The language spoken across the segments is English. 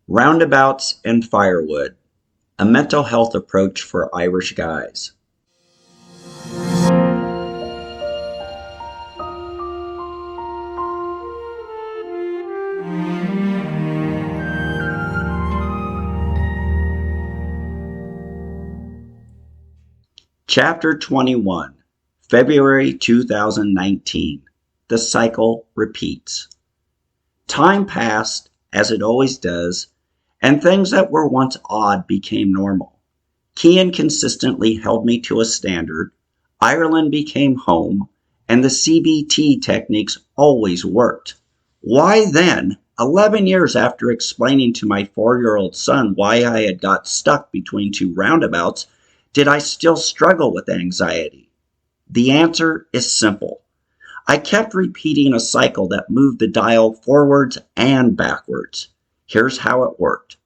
Roundabouts and Firewood, a mental health approach for Irish guys. Chapter 21, February 2019. The cycle repeats. Time passed, as it always does, and things that were once odd became normal. Cian consistently held me to a standard, Ireland became home, and the CBT techniques always worked. Why then, 11 years after explaining to my 4-year-old son why I had got stuck between two roundabouts, did I still struggle with anxiety? The answer is simple. I kept repeating a cycle that moved the dial forwards and backwards. Here's how it worked.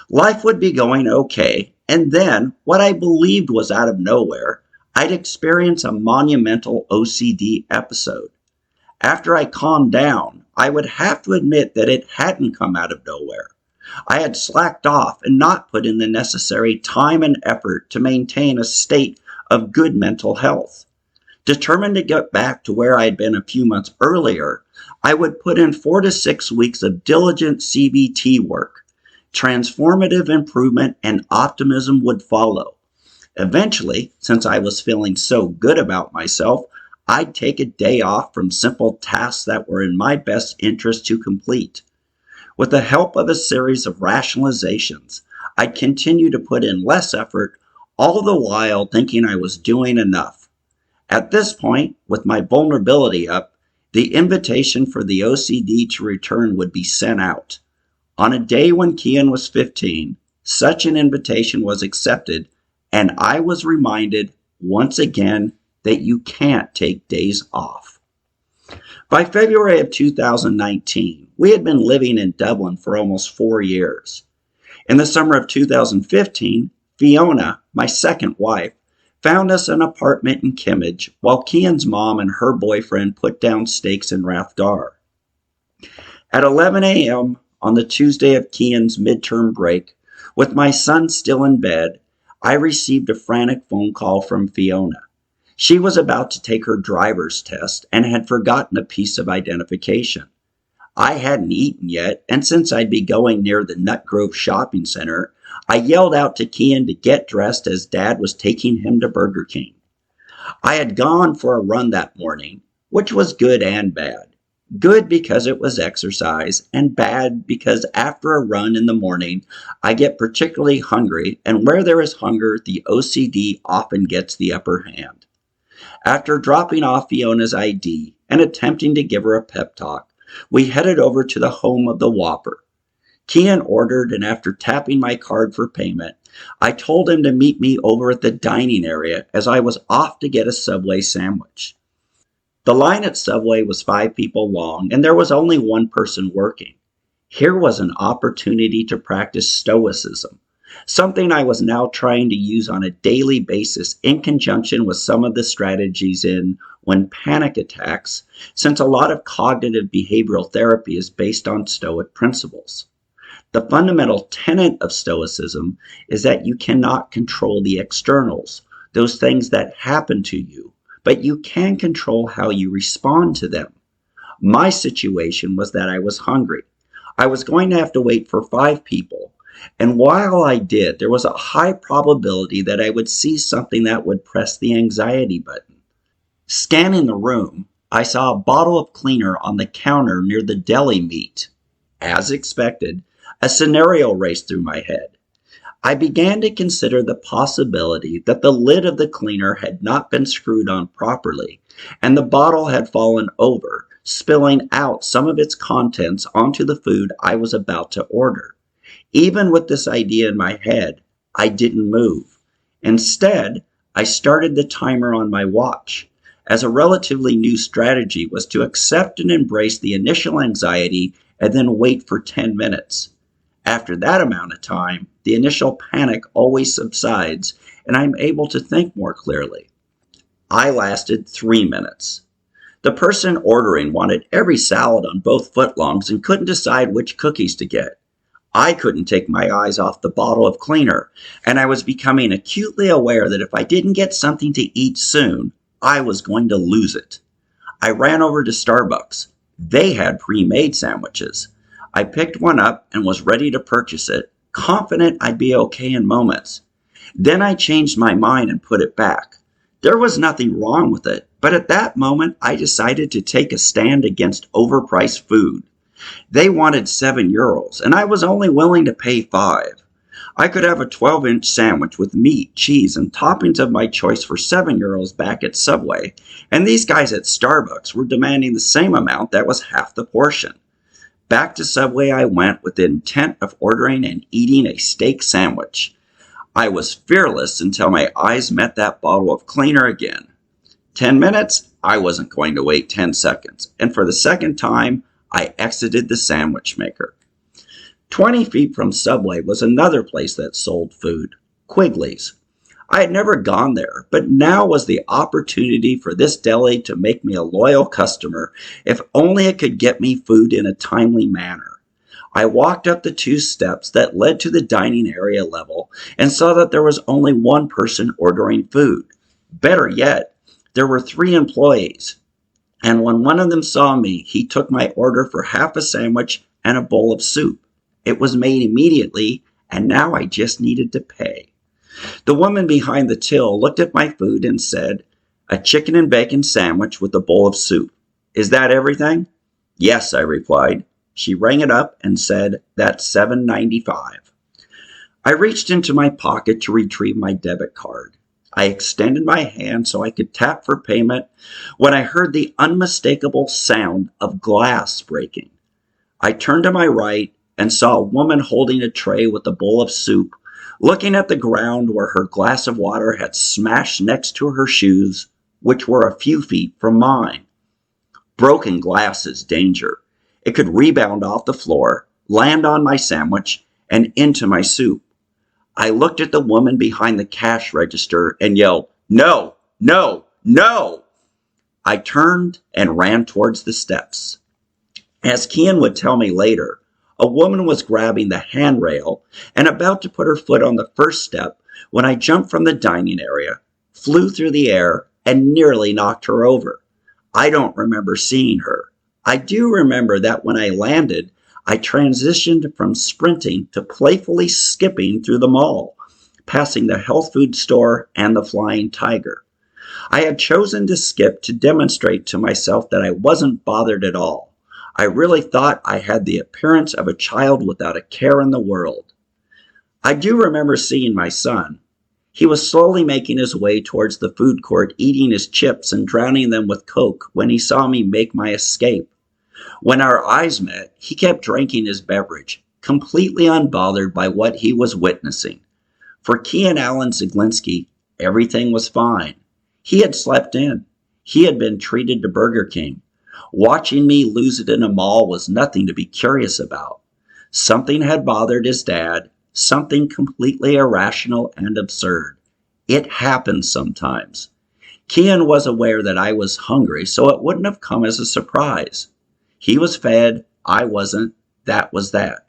Life would be going okay, and then, what I believed was out of nowhere, I'd experience a monumental OCD episode. After I calmed down, I would have to admit that it hadn't come out of nowhere. I had slacked off and not put in the necessary time and effort to maintain a state of good mental health. Determined to get back to where I had been a few months earlier, I would put in 4 to 6 weeks of diligent CBT work. Transformative improvement and optimism would follow. Eventually, since I was feeling so good about myself, I'd take a day off from simple tasks that were in my best interest to complete. With the help of a series of rationalizations, I'd continue to put in less effort, all the while thinking I was doing enough. At this point, with my vulnerability up, the invitation for the OCD to return would be sent out. On a day when Cian was 15, such an invitation was accepted, and I was reminded once again that you can't take days off. By February of 2019, we had been living in Dublin for almost 4 years. In the summer of 2015, Fiona, my second wife, found us an apartment in Kimmage while Cian's mom and her boyfriend put down stakes in Rathgar. At 11 a.m. on the Tuesday of Cian's midterm break, with my son still in bed, I received a frantic phone call from Fiona. She was about to take her driver's test and had forgotten a piece of identification. I hadn't eaten yet, and since I'd be going near the Nut Grove shopping center, I yelled out to Cian to get dressed as Dad was taking him to Burger King. I had gone for a run that morning, which was good and bad. Good because it was exercise, and bad because after a run in the morning, I get particularly hungry, and where there is hunger, the OCD often gets the upper hand. After dropping off Fiona's ID and attempting to give her a pep talk, we headed over to the home of the Whopper. Cian ordered, and after tapping my card for payment, I told him to meet me over at the dining area as I was off to get a Subway sandwich. The line at Subway was 5 people long, and there was only one person working. Here was an opportunity to practice stoicism, something I was now trying to use on a daily basis in conjunction with some of the strategies in when panic attacks, since a lot of cognitive behavioral therapy is based on Stoic principles. The fundamental tenet of Stoicism is that you cannot control the externals, those things that happen to you, but you can control how you respond to them. My situation was that I was hungry. I was going to have to wait for 5 people, and while I did, there was a high probability that I would see something that would press the anxiety button. Scanning the room, I saw a bottle of cleaner on the counter near the deli meat. As expected, a scenario raced through my head. I began to consider the possibility that the lid of the cleaner had not been screwed on properly, and the bottle had fallen over, spilling out some of its contents onto the food I was about to order. Even with this idea in my head, I didn't move. Instead, I started the timer on my watch, as a relatively new strategy was to accept and embrace the initial anxiety and then wait for 10 minutes. After that amount of time, the initial panic always subsides, and I'm able to think more clearly. I lasted 3 minutes. The person ordering wanted every salad on both footlongs and couldn't decide which cookies to get. I couldn't take my eyes off the bottle of cleaner, and I was becoming acutely aware that if I didn't get something to eat soon, I was going to lose it. I ran over to Starbucks. They had pre-made sandwiches. I picked one up and was ready to purchase it, confident I'd be okay in moments. Then I changed my mind and put it back. There was nothing wrong with it, but at that moment I decided to take a stand against overpriced food. They wanted €7, and I was only willing to pay 5. I could have a 12-inch sandwich with meat, cheese, and toppings of my choice for €7 back at Subway, and these guys at Starbucks were demanding the same amount that was half the portion. Back to Subway I went with the intent of ordering and eating a steak sandwich. I was fearless until my eyes met that bottle of cleaner again. 10 minutes? I wasn't going to wait 10 seconds, and for the second time, I exited the sandwich maker. 20 feet from Subway was another place that sold food, Quigley's. I had never gone there, but now was the opportunity for this deli to make me a loyal customer, if only it could get me food in a timely manner. I walked up the 2 steps that led to the dining area level and saw that there was only one person ordering food. Better yet, there were 3 employees. And when one of them saw me, he took my order for half a sandwich and a bowl of soup. It was made immediately, and now I just needed to pay. The woman behind the till looked at my food and said, "A chicken and bacon sandwich with a bowl of soup. Is that everything?" "Yes," I replied. She rang it up and said, "That's $7.95. I reached into my pocket to retrieve my debit card. I extended my hand so I could tap for payment when I heard the unmistakable sound of glass breaking. I turned to my right and saw a woman holding a tray with a bowl of soup, looking at the ground where her glass of water had smashed next to her shoes, which were a few feet from mine. Broken glass is danger. It could rebound off the floor, land on my sandwich, and into my soup. I looked at the woman behind the cash register and yelled, "No, no, no!" I turned and ran towards the steps. As Kian would tell me later, a woman was grabbing the handrail and about to put her foot on the first step when I jumped from the dining area, flew through the air, and nearly knocked her over. I don't remember seeing her. I do remember that when I landed, I transitioned from sprinting to playfully skipping through the mall, passing the health food store and the Flying Tiger. I had chosen to skip to demonstrate to myself that I wasn't bothered at all. I really thought I had the appearance of a child without a care in the world. I do remember seeing my son. He was slowly making his way towards the food court, eating his chips and drowning them with Coke when he saw me make my escape. When our eyes met, he kept drinking his beverage, completely unbothered by what he was witnessing. For Kian Allen Ziglinski, everything was fine. He had slept in. He had been treated to Burger King. Watching me lose it in a mall was nothing to be curious about. Something had bothered his dad, something completely irrational and absurd. It happens sometimes. Kian was aware that I was hungry, so it wouldn't have come as a surprise. He was fed, I wasn't, that was that.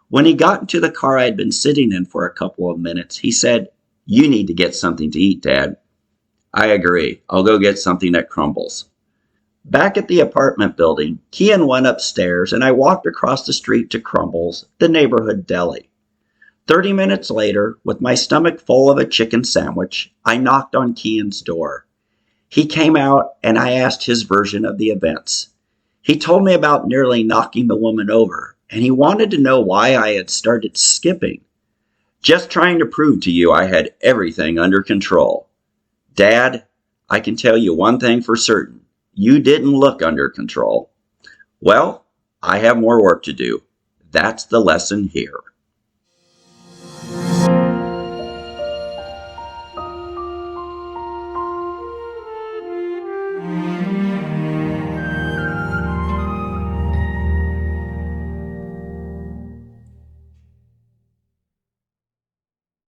When he got into the car I'd been sitting in for a couple of minutes, he said, "You need to get something to eat, Dad." "I agree. I'll go get something at Crumbles." Back at the apartment building, Kian went upstairs and I walked across the street to Crumbles, the neighborhood deli. 30 minutes later, with my stomach full of a chicken sandwich, I knocked on Kian's door. He came out and I asked his version of the events. He told me about nearly knocking the woman over, and he wanted to know why I had started skipping. "Just trying to prove to you I had everything under control." "Dad, I can tell you one thing for certain. You didn't look under control." "Well, I have more work to do. That's the lesson here."